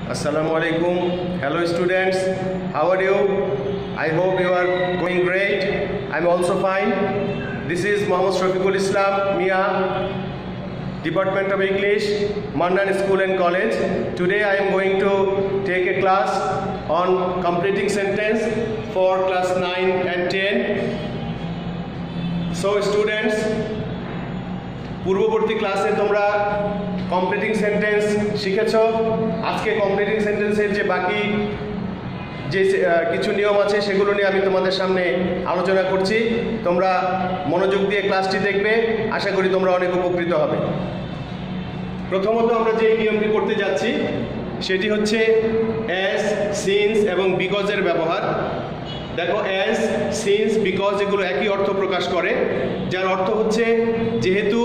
Assalamualaikum. Hello students, how are you? I hope you are going great. I'm also fine. This is Mohammad Shafiqul Islam Mia, Department of English, Mannan School and College. Today I am going to take a class on completing sentence for class 9 and 10. So students, পূর্ববর্তী ক্লাসে তোমরা completing sentence শিখেছো। আজকে completing সেন্টেন্সের যে বাকি যে কিছু নিয়ম আছে সেগুলো নিয়ে আমি তোমাদের সামনে আলোচনা করছি। তোমরা মনোযোগ দিয়ে ক্লাসটি দেখবে, আশা করি তোমরা অনেক উপকৃত হবে। প্রথমত আমরা যে নিয়মটি করতে যাচ্ছি সেটি হচ্ছে অ্যাজ, সিন্স এবং বিকজের ব্যবহার। দেখো, অ্যাজ, সিন্স, বিকজ এগুলো একই অর্থ প্রকাশ করে, যার অর্থ হচ্ছে যেহেতু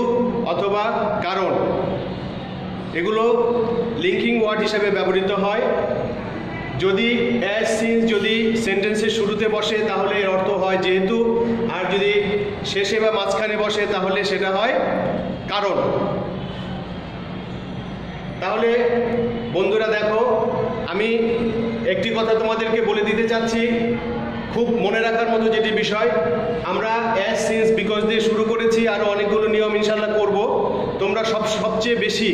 অথবা কারণ। এগুলো লিঙ্কিং ওয়ার্ড হিসেবে ব্যবহৃত হয়। যদি অ্যাজ, সিন্স যদি সেন্টেন্সের শুরুতে বসে তাহলে এর অর্থ হয় যেহেতু, আর যদি শেষে বা মাঝখানে বসে তাহলে সেটা হয় কারণ। তাহলে বন্ধুরা দেখো, আমি একটি কথা তোমাদেরকে বলে দিতে চাচ্ছি, খুব মনে রাখার মতো যেটি বিষয়, আমরা অ্যাজ, সিন্স, বিকজ দিয়ে শুরু করেছি, আরও অনেকগুলো নিয়ম ইনশাল্লাহ করব। তোমরা সবচেয়ে বেশি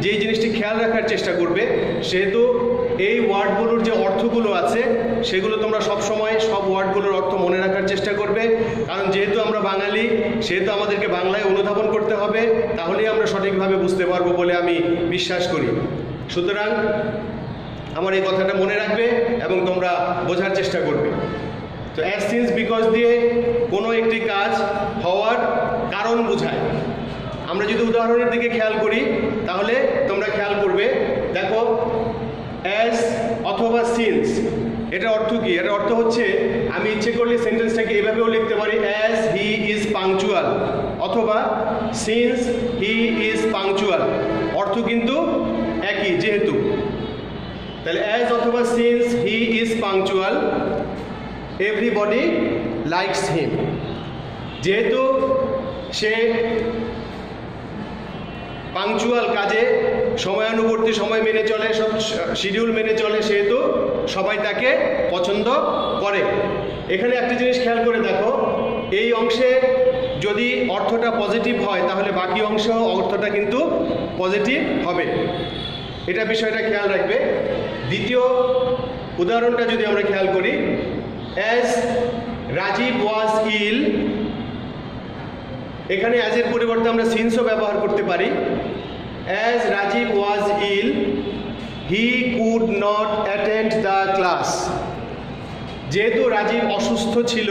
যেই জিনিসটি খেয়াল রাখার চেষ্টা করবে, সেহেতু এই ওয়ার্ডগুলোর যে অর্থগুলো আছে সেগুলো তোমরা সবসময় সব ওয়ার্ডগুলোর অর্থ মনে রাখার চেষ্টা করবে। কারণ যেহেতু আমরা বাঙালি, সেহেতু আমাদেরকে বাংলায় অনুধাবন করতে হবে, তাহলেই আমরা সঠিকভাবে বুঝতে পারবো বলে আমি বিশ্বাস করি। সুতরাং আমার এই কথাটা মনে রাখবে এবং তোমরা বোঝার চেষ্টা করবে। তো অ্যাজ, সিন্স, বিকজ দিয়ে কোনো একটি কাজ হওয়ার কারণ বোঝায়। আমরা যদি উদাহরণের দিকে খেয়াল করি তাহলে তোমরা খেয়াল করবে, দেখো অ্যাজ অথবা সিন্স, এটা অর্থ কি? এটা অর্থ হচ্ছে আমি ইচ্ছে করলে সেন্টেন্সটাকে এভাবেও লিখতে পারি, অ্যাজ হি ইজ পাংচুয়াল, অথবা সিন্স হি ইজ পাংচুয়াল, অর্থ কিন্তু একই যেহেতু। তাহলে অ্যাজ অথবা since he is punctual, everybody likes him, যেহেতু সে পাংচুয়াল, কাজে সময়ানুবর্তী, সময় মেনে চলে, সব শিডিউল মেনে চলে, সেহেতু সবাই তাকে পছন্দ করে। এখানে একটা জিনিস খেয়াল করে দেখো, এই অংশে যদি অর্থটা পজিটিভ হয় তাহলে বাকি অংশ অর্থটা কিন্তু পজিটিভ হবে, এটা বিষয়টা খেয়াল রাখবে। দ্বিতীয় উদাহরণটা যদি আমরা খেয়াল করি, অ্যাজ রাজীব ওয়াজ ইল, এখানে অ্যাজের পরিবর্তে আমরা সিন্সও ব্যবহার করতে পারি। As Rajiv was ill, he could not attend the class, যেহেতু রাজীব অসুস্থ ছিল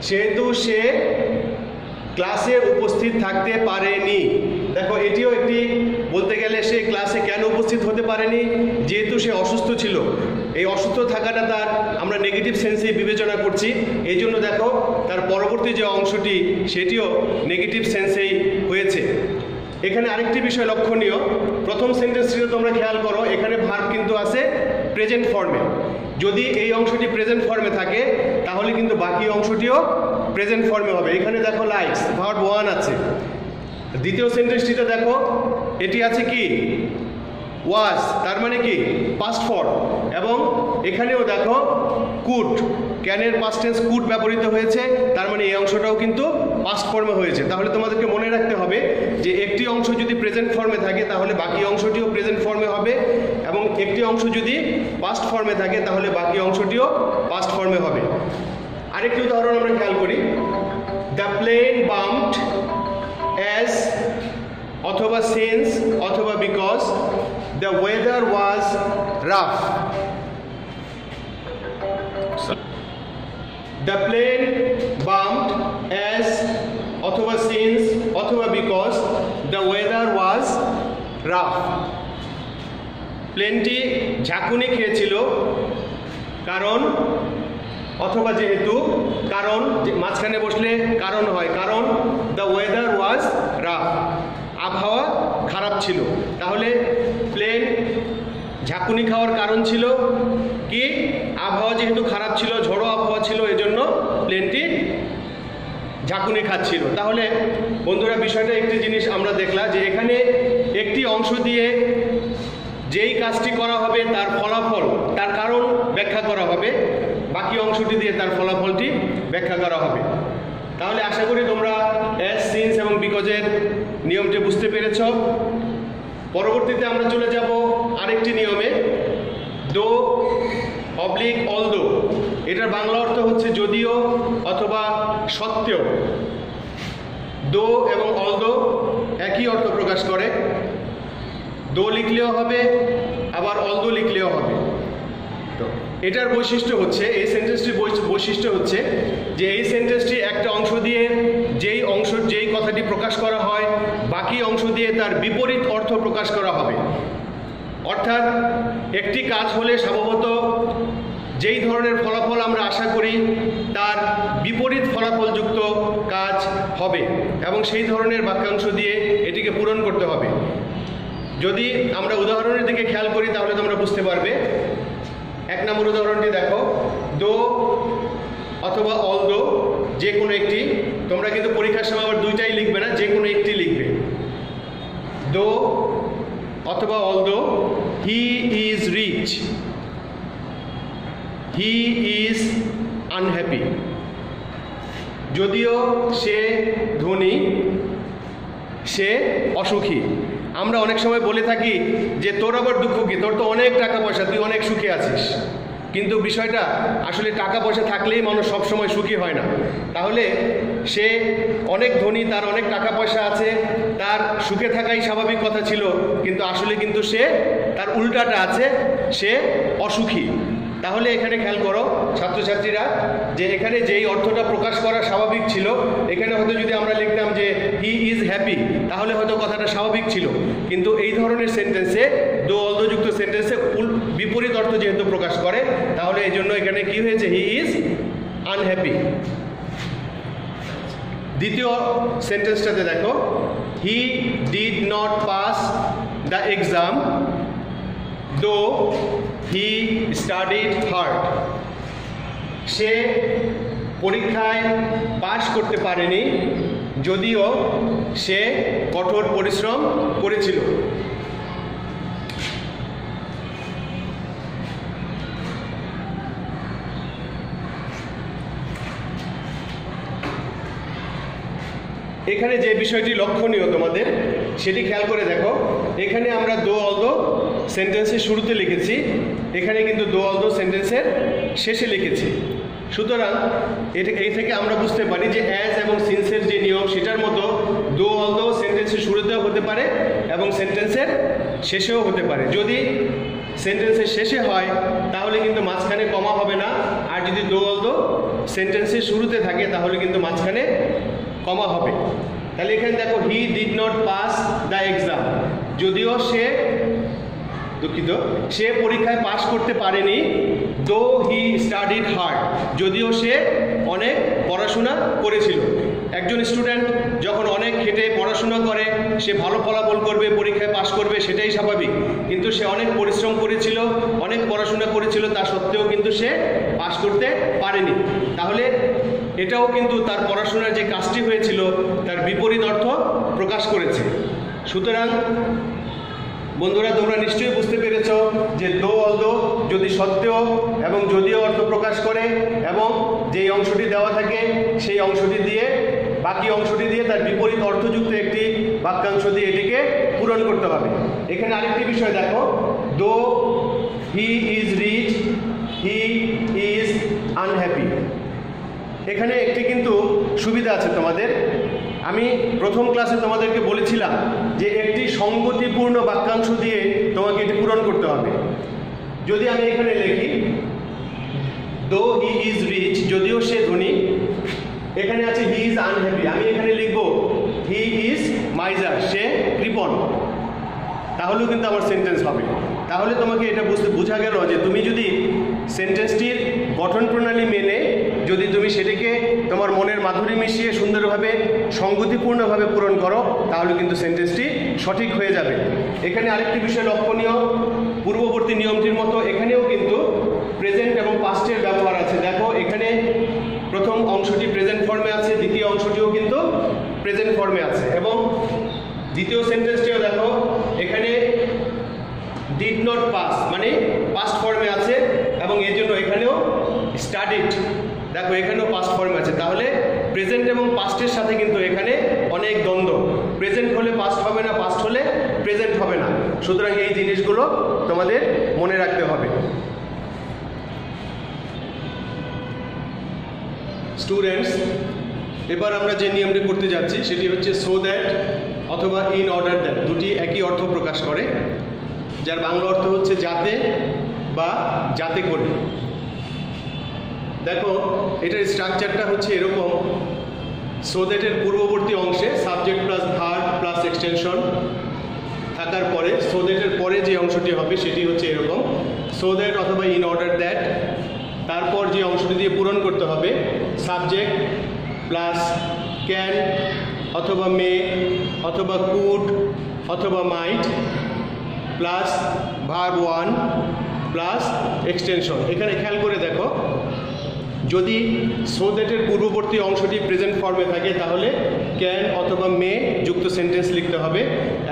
সেহেতু সে ক্লাসে উপস্থিত থাকতে পারেনি। দেখো, এটিও একটি বলতে গেলে সে ক্লাসে কেন উপস্থিত হতে পারেনি, যেহেতু সে অসুস্থ ছিল। এই অসুস্থ থাকাটা তার আমরা নেগেটিভ সেন্সেই বিবেচনা করছি, এই জন্য দেখো তার পরবর্তী যে অংশটি সেটিও নেগেটিভ সেন্সেই হয়েছে। এখানে আরেকটি বিষয় লক্ষণীয়, প্রথম সেন্টেন্সটিতে তোমরা খেয়াল করো, এখানে ভার্ব কিন্তু আছে প্রেজেন্ট ফর্মে। যদি এই অংশটি প্রেজেন্ট ফর্মে থাকে তাহলে কিন্তু বাকি অংশটিও প্রেজেন্ট ফর্মে হবে। এখানে দেখো লাইকস, ভার্ব ওয়ান আছে। দ্বিতীয় সেন্টেন্সটিতে দেখো এটি আছে কি, ওয়াজ, তার মানে কি পাস্ট ফর্ম। এবং এখানেও দেখো কুড, ক্যানের পাস্ট টেন্স কুড ব্যবহৃত হয়েছে, তার মানে এই অংশটাও কিন্তু পাস্ট ফর্মে হয়েছে। তাহলে তোমাদেরকে মনে রাখতে হবে যে একটি অংশ যদি প্রেজেন্ট ফর্মে থাকে তাহলে বাকি অংশটিও প্রেজেন্ট ফর্মে হবে, এবং একটি অংশ যদি পাস্ট ফর্মে থাকে তাহলে বাকি অংশটিও পাস্ট ফর্মে হবে। আরেকটি উদাহরণ আমরা খেয়াল করি, দ্য প্লেন বাম্পড, অ্যাজ অথবা সিন্স অথবা because the weather was rough. The plane bumped as অথবা since অথবা because the weather was rough. প্লেনটি ঝাঁকুনি খেয়েছিল কারণ অথবা যেহেতু, কারণ মাঝখানে বসলে কারণ হয়, কারণ the weather was rough, আবহাওয়া খারাপ ছিল। তাহলে প্লেন ঝাঁকুনি খাওয়ার কারণ ছিল কি, আবহাওয়া যেহেতু খারাপ ছিল, ঝড়ো আবহাওয়া ছিল, এজন্য প্লেনটি ঝাঁকুনি খাচ্ছিল। তাহলে বন্ধুরা বিষয়টা একটি জিনিস আমরা দেখলাম যে এখানে একটি অংশ দিয়ে যেই কাজটি করা হবে তার ফলাফল, তার কারণ ব্যাখ্যা করা হবে, বাকি অংশটি দিয়ে তার ফলাফলটি ব্যাখ্যা করা হবে। তাহলে আশা করি তোমরা অ্যাজ, সিন্স এবং বিকজের নিয়মটি বুঝতে পেরেছ। পরবর্তীতে আমরা চলে যাব আরেকটি নিয়মে, দো অবলিক অলদো। এটার বাংলা অর্থ হচ্ছে যদিও অথবা সত্ত্বেও। দো এবং অলদো একই অর্থ প্রকাশ করে। দো লিখলেও হবে, আবার অলদো লিখলেও হবে। তো এটার বৈশিষ্ট্য হচ্ছে, এই সেন্টেন্সটির বৈশিষ্ট্য হচ্ছে যে এই সেন্টেন্সটি একটা অংশ দিয়ে যেই কথাটি প্রকাশ করা হয়, বাকি অংশ দিয়ে তার বিপরীত অর্থ প্রকাশ করা হবে। অর্থাৎ একটি কাজ হলে স্বভাবত যেই ধরনের ফলাফল আমরা আশা করি তার বিপরীত ফলাফলযুক্ত কাজ হবে এবং সেই ধরনের বাক্যাংশ দিয়ে এটিকে পূরণ করতে হবে। যদি আমরা উদাহরণের দিকে খেয়াল করি তাহলে তোমরা বুঝতে পারবে। 1 নম্বর উদাহরণটি দেখো, দো অথবা অলদো যে কোনো একটি, তোমরা কিন্তু পরীক্ষার সময় আবার দুইটাই লিখবে না, যে কোনো একটি লিখবে। দো অথবা although he is rich, he is unhappy. যদিও সে ধনী, সে অসুখী। আমরা অনেক সময় বলে থাকি যে তোর আবার দুঃখ কি, তোর তো অনেক টাকা পয়সা, তুই অনেক সুখী আছিস। কিন্তু বিষয়টা আসলে টাকা পয়সা থাকলেই মানুষ সবসময় সুখী হয় না। তাহলে সে অনেক ধনী, তার অনেক টাকা পয়সা আছে, তার সুখে থাকাই স্বাভাবিক কথা ছিল, কিন্তু আসলে কিন্তু সে তার উল্টাটা আছে, সে অসুখী। তাহলে এখানে খেয়াল করো ছাত্রছাত্রীরা, যে এখানে যেই অর্থটা প্রকাশ করা স্বাভাবিক ছিল, এখানে হয়তো যদি আমরা লিখতাম যে হি ইজ হ্যাপি, তাহলে হয়তো কথাটা স্বাভাবিক ছিল। কিন্তু এই ধরনের সেন্টেন্সে, দো অলদো যুক্ত সেন্টেন্সে বিপরীত অর্থ যেহেতু প্রকাশ করে, তাহলে এই জন্য এখানে কি হয়েছে, হি ইজ আনহ্যাপি। দ্বিতীয় সেন্টেন্সটাতে দেখো, he did not pass the exam দো হি স্টাডিড হার্ড। সে পরীক্ষায় পাশ করতে পারেনি, যদিও সে কঠোর পরিশ্রম করেছিল। এখানে যে বিষয়টি লক্ষণীয় তোমাদের, সেটি খেয়াল করে দেখো। এখানে আমরা দো অলদো সেন্টেন্সের শুরুতে লিখেছি, এখানে কিন্তু দো অলদো সেন্টেন্সের শেষে লিখেছি। সুতরাং এই থেকে আমরা বুঝতে পারি যে অ্যাজ এবং সিন্সের যে নিয়ম, সেটার মতো দো অলদো সেন্টেন্সের শুরুতেও হতে পারে এবং সেন্টেন্সের শেষেও হতে পারে। যদি সেন্টেন্সের শেষে হয় তাহলে কিন্তু মাঝখানে কমা হবে না, আর যদি দো অলদো সেন্টেন্সের শুরুতে থাকে তাহলে কিন্তু মাঝখানে কমা হবে। তাহলে এখানে দেখো, he did not pass the exam, যদিও সে পরীক্ষায় পাশ করতে পারেনি, দো হি স্টাডিড হার্ড, যদিও সে অনেক পড়াশোনা করেছিল। একজন স্টুডেন্ট যখন অনেক খেটে পড়াশোনা করে, সে ভালো ফলাফল করবে, পরীক্ষায় পাশ করবে, সেটাই স্বাভাবিক। কিন্তু সে অনেক পরিশ্রম করেছিল, অনেক পড়াশোনা করেছিল, তা সত্ত্বেও কিন্তু সে পাশ করতে পারেনি। তাহলে এটাও কিন্তু তার পড়াশোনার যে কাজটি হয়েছিল তার বিপরীত অর্থ প্রকাশ করেছে। সুতরাং বন্ধুরা, তোমরা নিশ্চয়ই বুঝতে পেরেছ যে দো অলদো যদি সত্ত্বেও এবং যদিও অর্থ প্রকাশ করে এবং যেই অংশটি দেওয়া থাকে সেই অংশটি দিয়ে, বাকি অংশটি দিয়ে তার বিপরীত অর্থযুক্ত একটি বাক্যাংশ দিয়ে এটিকে পূরণ করতে হবে। এখানে আরেকটি বিষয় দেখো, though he is rich he is unhappy. এখানে একটি কিন্তু সুবিধা আছে তোমাদের। আমি প্রথম ক্লাসে তোমাদেরকে বলেছিলাম যে একটি সঙ্গতিপূর্ণ বাক্যাংশ দিয়ে তোমাকে এটি পূরণ করতে হবে। যদি আমি এখানে লিখি দো হি ইজ রিচ, যদিও সে ধনী, এখানে আছে হি ইজ আনহ্যাপি, আমি এখানে লিখব হি ইজ মাইজার, সে কৃপণ, তাহলেও কিন্তু আমার সেন্টেন্স হবে। তাহলে তোমাকে এটা বোঝা গেল যে তুমি যদি সেন্টেন্সটির গঠন প্রণালী মেনে যদি তুমি সেটিকে তোমার মনের মাধুরী মিশিয়ে সুন্দরভাবে সঙ্গতিপূর্ণভাবে পূরণ করো, তাহলে কিন্তু সেন্টেন্সটি সঠিক হয়ে যাবে। এখানে আরেকটি বিষয় লক্ষণীয়, পূর্ববর্তী নিয়মটির মতো এখানেও কিন্তু প্রেজেন্ট এবং পাস্টের ব্যবহার আছে। দেখো, এখানে প্রথম অংশটি প্রেজেন্ট ফর্মে আছে, দ্বিতীয় অংশটিও কিন্তু প্রেজেন্ট ফর্মে আছে, এবং দ্বিতীয় সেন্টেন্সটিও দেখো, এখানে ডিড নট পাস মানে পাস্ট ফর্মে আছে এবং এই জন্য এখানেও স্টাডিড, দেখো এখানেও পাস্ট ফর্মে আছে। তাহলে প্রেজেন্ট এবং পাস্টের সাথে কিন্তু এখানে অনেক দ্বন্দ্ব, প্রেজেন্ট হলে পাস্ট হবে না, পাস্ট হলে প্রেজেন্ট হবে না। সুতরাং এই জিনিসগুলো তোমাদের মনে রাখতে হবে। স্টুডেন্টস, এবার আমরা যে নিয়মটি করতে যাচ্ছি সেটি হচ্ছে সো দ্যাট অথবা ইন অর্ডার দ্যাট, দুটি একই অর্থ প্রকাশ করে, যার বাংলা অর্থ হচ্ছে যাতে বা যাতে করে। দেখো এটার স্ট্রাকচারটা হচ্ছে এরকম, সো দ্যাটের পূর্ববর্তী অংশে subject plus verb plus extension থাকার পরে সো দ্যাটের পরে যে অংশটি হবে সেটি হচ্ছে এরকম, সো দ্যাট অথবা ইন অর্ডার দ্যাট। তারপর যে অংশটি দিয়ে পূরণ করতে হবে সাবজেক্ট প্লাস ক্যান অথবা মে অথবা কুড অথবা মাইট plus verb one plus extension. এখানে খেয়াল করে দেখো, যদি সো দ্যাটের পূর্ববর্তী অংশটি প্রেজেন্ট ফর্মে থাকে তাহলে ক্যান অথবা মে যুক্ত সেন্টেন্স লিখতে হবে,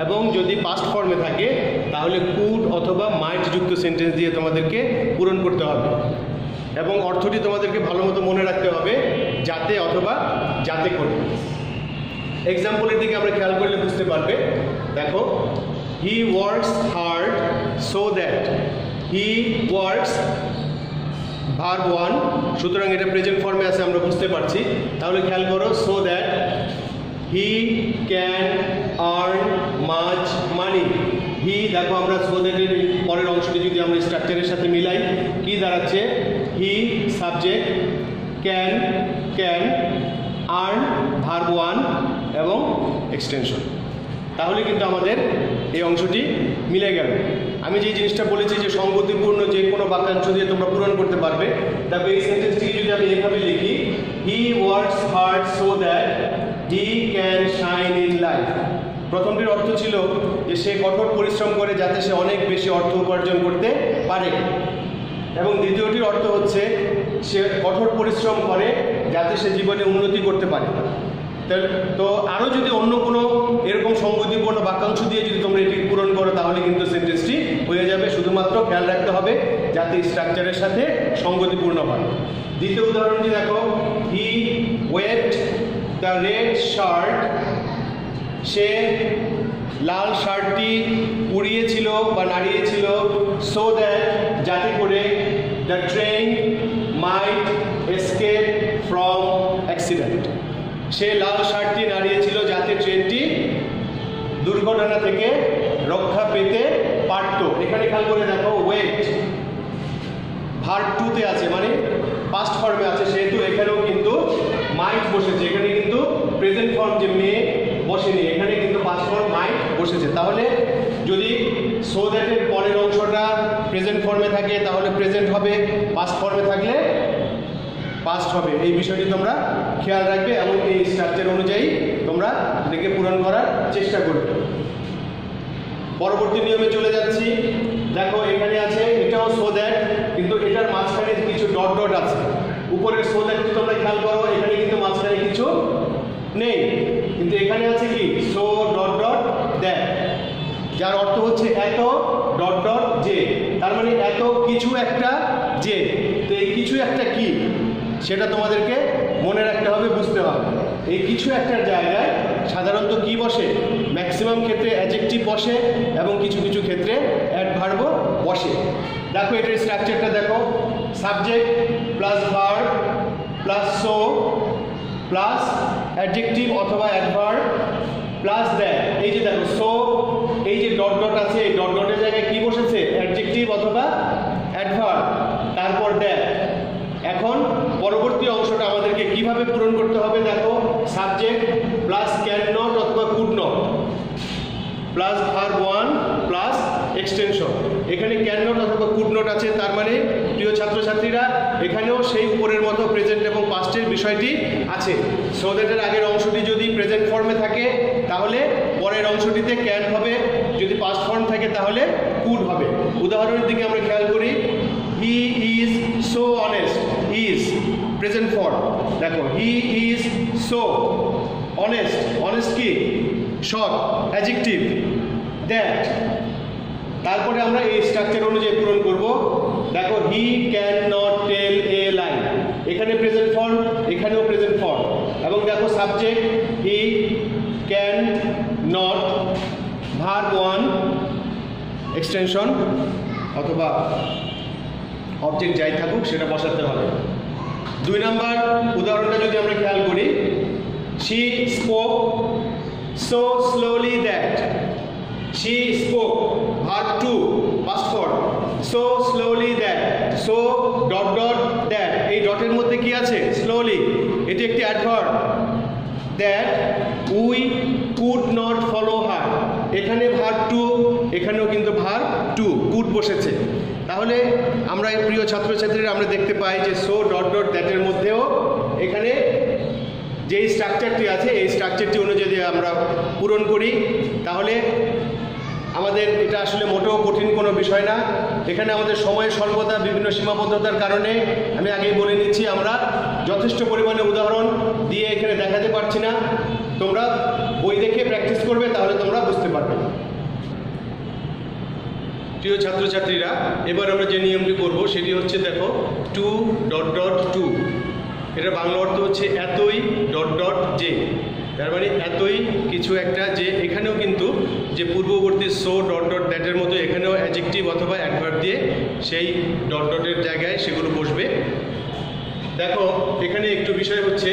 এবং যদি পাস্ট ফর্মে থাকে তাহলে কুড অথবা মাইট যুক্ত সেন্টেন্স দিয়ে তোমাদেরকে পূরণ করতে হবে। এবং অর্থটি তোমাদেরকে ভালো মতো মনে রাখতে হবে, যাতে অথবা যাতে করে। এক্সাম্পলের দিকে আমরা খেয়াল করলে বুঝতে পারবে। দেখো, he works hard so that, he works verb one, সুতরাং এটা প্রেজেন্ট ফর্মে আছে আমরা বুঝতে পারছি। তাহলে খেয়াল করো, so that he can earn much money. He, দেখো আমরা সো দ্যাটের পরের অংশটি যদি আমরা স্ট্রাকচারের সাথে মিলাই কি দাঁড়াচ্ছে, he subject, can earn verb one এবং এক্সটেনশন। তাহলে কিন্তু আমাদের এই অংশটি মিলে গেল। আমি যে জিনিসটা বলেছি যে সঙ্গতিপূর্ণ যে কোনো বাক্যাংশ দিয়ে তোমরা পূরণ করতে পারবে। তবে এই সেন্টেন্সটিকে যদি আমি এইভাবে লিখি, he works hard so that he can shine in life. প্রথমটির অর্থ ছিল যে সে কঠোর পরিশ্রম করে যাতে সে অনেক বেশি অর্থ উপার্জন করতে পারে, এবং দ্বিতীয়টির অর্থ হচ্ছে সে কঠোর পরিশ্রম করে যাতে সে জীবনে উন্নতি করতে পারে। তো আরও যদি অন্য কোনো এরকম সঙ্গতিপূর্ণ বাক্যাংশ দিয়ে যদি তোমরা এটি পূরণ করো তাহলে কিন্তু সেন্টেন্সটি হয়ে যাবে। শুধুমাত্র খেয়াল রাখতে হবে যাতে স্ট্রাকচারের সাথে সঙ্গতিপূর্ণ হয়। দ্বিতীয় উদাহরণটি দেখো, he waved the red shirt, সে লাল শার্টটি উড়িয়েছিল বা নাড়িয়েছিল, সো দ্যাট যাতে করে the train might escape from accident. সে লাল শার্টটি নাড়িয়েছিল যাতে ট্রেনটি দুর্ঘটনা থেকে রক্ষা পেতে পারত। এখানে খেয়াল করে দেখো, ওয়েট ভার্ব টুতে আছে মানে পাস্ট ফর্মে আছে, সেহেতু এখানেও কিন্তু মাইট বসেছে। এখানে কিন্তু প্রেজেন্ট ফর্ম যে মে বসেনি, এখানে কিন্তু পাস্ট ফর্ম মাইট বসেছে। তাহলে যদি সো দ্যাটের পরের অংশটা প্রেজেন্ট ফর্মে থাকে তাহলে প্রেজেন্ট হবে, পাস্ট ফর্মে থাকলে পাস্ট হবে। এই বিষয়টি তোমরা খেয়াল রাখবে এবং এই স্ট্রাকচার অনুযায়ী তোমরা এটাকে পূরণ করার চেষ্টা করবে। পরবর্তী নিয়মে চলে যাচ্ছি। দেখো এখানে আছে, এটাও সো দ্যাট, কিন্তু এটার মাঝখানে কিছু ডট ডট আছে। উপরের সো দ্যাট তোমরা খেয়াল করো, এখানে কিন্তু মাঝখানে কিছু নেই, কিন্তু এখানে আছে কি সো ডট ডট দ্যাট, যার অর্থ হচ্ছে এত ডট ডট যে, তার মানে এত কিছু একটা যে। তো এই কিছু একটা কি সেটা তোমাদেরকে মনে রাখতে হবে, বুঝতে হবে। এই কিছু একটার জায়গায় সাধারণত কি বসে, ম্যাক্সিমাম ক্ষেত্রে অ্যাডজেক্টিভ বসে এবং কিছু কিছু ক্ষেত্রে অ্যাডভার্বও বসে। দেখো এটার স্ট্রাকচারটা দেখো, subject plus verb plus so plus adjective অথবা অ্যাডভার্ব প্লাস দ্যাট। এই যে দেখো সো, এই যে ডট ডট আছে, এই ডট ডটের জায়গায় কি বসেছে, অ্যাডজেক্টিভ অথবা অ্যাডভার্ব, তারপর দ্যাট। এখন পরবর্তী অংশটা আমাদেরকে কিভাবে পূরণ করতে হবে দেখো, সাবজেক্ট প্লাস ক্যান নট অথবা could not plus verb one plus extension. এখানে ক্যান নট অথবা কুড নট আছে, তার মানে প্রিয় ছাত্রছাত্রীরা এখানেও সেই উপরের মতো প্রেজেন্ট এবং পাস্টের বিষয়টি আছে। সো দ্যাটের আগের অংশটি যদি প্রেজেন্ট ফর্মে থাকে তাহলে পরের অংশটিতে ক্যান হবে, যদি পাস্ট ফর্ম থাকে তাহলে কুড হবে। উদাহরণের দিকে আমরা খেয়াল করি, he is so honest, is present form. দেখো he is so honest, honest কি সৎ, অ্যাডজেক্টিভ। দ্যাট তারপরে আমরা এই স্ট্রাকচার অনুযায়ী পূরণ করব। দেখো he can not tell a line, এখানে প্রেজেন্ট ফর্ম, এখানেও প্রেজেন্ট ফর্ম, এবং দেখো subject he can not, verb 1 extension অথবা অবজেক্ট যাই থাকুক সেটা বসাতে হবে। 2 নম্বর উদাহরণটা যদি আমরা খেয়াল করি, she spoke so slowly that, she spoke verb 2 past form, so slowly that, so dot dot that, এই ডটের মধ্যে কি আছে? slowly, এটি একটি adverb. that we could not follow her, এখানে ভার্ব 2, এখানেও কিন্তু ভার্ব 2 could বসেছে। তাহলে আমরা প্রিয় ছাত্রছাত্রীরা আমরা দেখতে পাই যে সো ডট ডট দ্যাটের মধ্যেও এখানে যেই স্ট্রাকচারটি আছে এই স্ট্রাকচারটি অনুযায়ী আমরা পূরণ করি, তাহলে আমাদের এটা আসলে মোটেও কঠিন কোনো বিষয় না। এখানে আমাদের সময়ের স্বল্পতা, বিভিন্ন সীমাবদ্ধতার কারণে আমি আগেই বলে নিচ্ছি আমরা যথেষ্ট পরিমাণে উদাহরণ দিয়ে এখানে দেখাতে পারছি না। তোমরা বই দেখে প্র্যাকটিস করবে, তাহলে তোমরা বুঝতে পারবে। প্রিয় ছাত্রছাত্রীরা, এবার আমরা যে নিয়মটি করব সেটি হচ্ছে, দেখো 2 ডট ডট 2, এটা বাংলা অর্থ হচ্ছে এতই ডট ডট যে, তার মানে এতই কিছু একটা যে। এখানেও কিন্তু যে পূর্ববর্তী সো ডট ডট দ্যাটের মতো এখানেও অ্যাডজেক্টিভ অথবা অ্যাডভার্ব দিয়ে সেই ডট ডটের জায়গায় সেগুলো বসবে। দেখো এখানে একটু বিষয় হচ্ছে,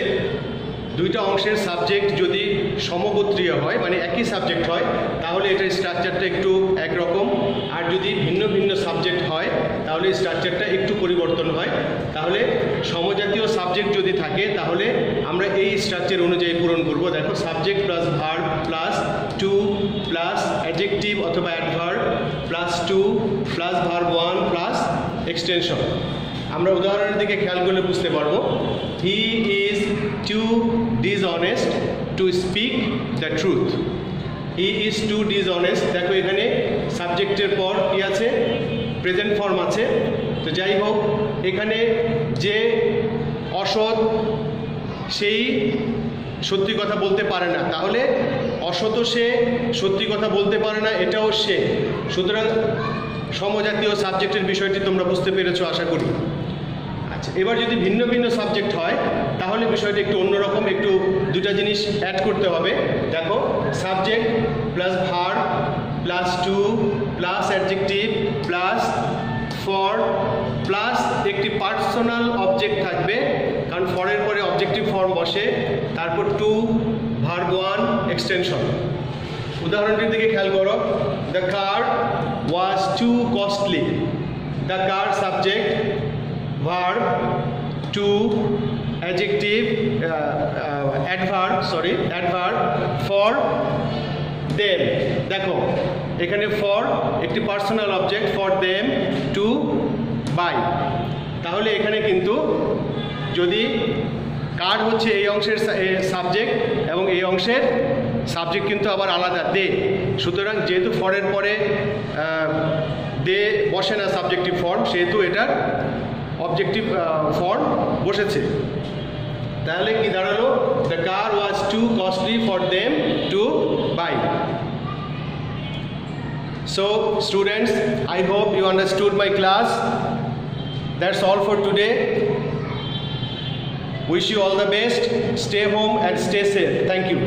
দুইটা অংশের সাবজেক্ট যদি সমগোত্রীয় হয়, মানে একই সাবজেক্ট হয়, তাহলে এটার স্ট্রাকচারটা একটু একরকম, আর যদি ভিন্ন ভিন্ন সাবজেক্ট হয় তাহলে স্ট্রাকচারটা একটু পরিবর্তন হয়। তাহলে সমজাতীয় সাবজেক্ট যদি থাকে তাহলে আমরা এই স্ট্রাকচার অনুযায়ী পূরণ করব। দেখো subject plus verb plus 2 plus adjective অথবা adverb plus 2 plus verb 1 plus extension. আমরা উদাহরণের দিকে খেয়াল করলে বুঝতে পারবো। He is too dishonest to speak the truth, he is too dishonest. দেখো এখানে সাবজেক্টের পর কি আছে? প্রেজেন্ট ফর্ম আছে। তো যাই হোক, এখানে যে অসৎ সেই সত্যি কথা বলতে পারে না, তাহলে অসৎ সে সত্যি কথা বলতে পারে না, এটাও সে। সুতরাং সমজাতীয় সাবজেক্টের বিষয়টি তোমরা বুঝতে পেরেছো আশা করি। আচ্ছা, এবার যদি ভিন্ন ভিন্ন সাবজেক্ট হয় তাহলে বিষয়টা একটু অন্যরকম, একটু দুটা জিনিস অ্যাড করতে হবে। দেখো subject plus verb plus 2 plus adjective plus for plus একটি পার্সোনাল অবজেক্ট থাকবে, কারণ ফরের পরে অবজেক্টিভ ফর্ম বসে, তারপর 2 ভার্ব 1 এক্সটেনশন। উদাহরণটির দিকে খেয়াল করো। The car was too costly, the car subject, verb 2 adjective adverb for them. দেখো এখানে ফর একটি personal object, for them to buy. তাহলে এখানে কিন্তু যদি কার হচ্ছে এই অংশের সাবজেক্ট এবং এই অংশের সাবজেক্ট কিন্তু আবার আলাদা, দে। সুতরাং যেহেতু ফরের পরে দে বসে না সাবজেক্টিভ ফর্ম, সেহেতু এটার অবজেক্টিভ ফর্ম বসেছে। তাহলে কি দাঁড়ালো? The car was too costly for them to buy. So students, I hope you understood my class. That's all for today. Wish you all the best. Stay home and stay safe. Thank you.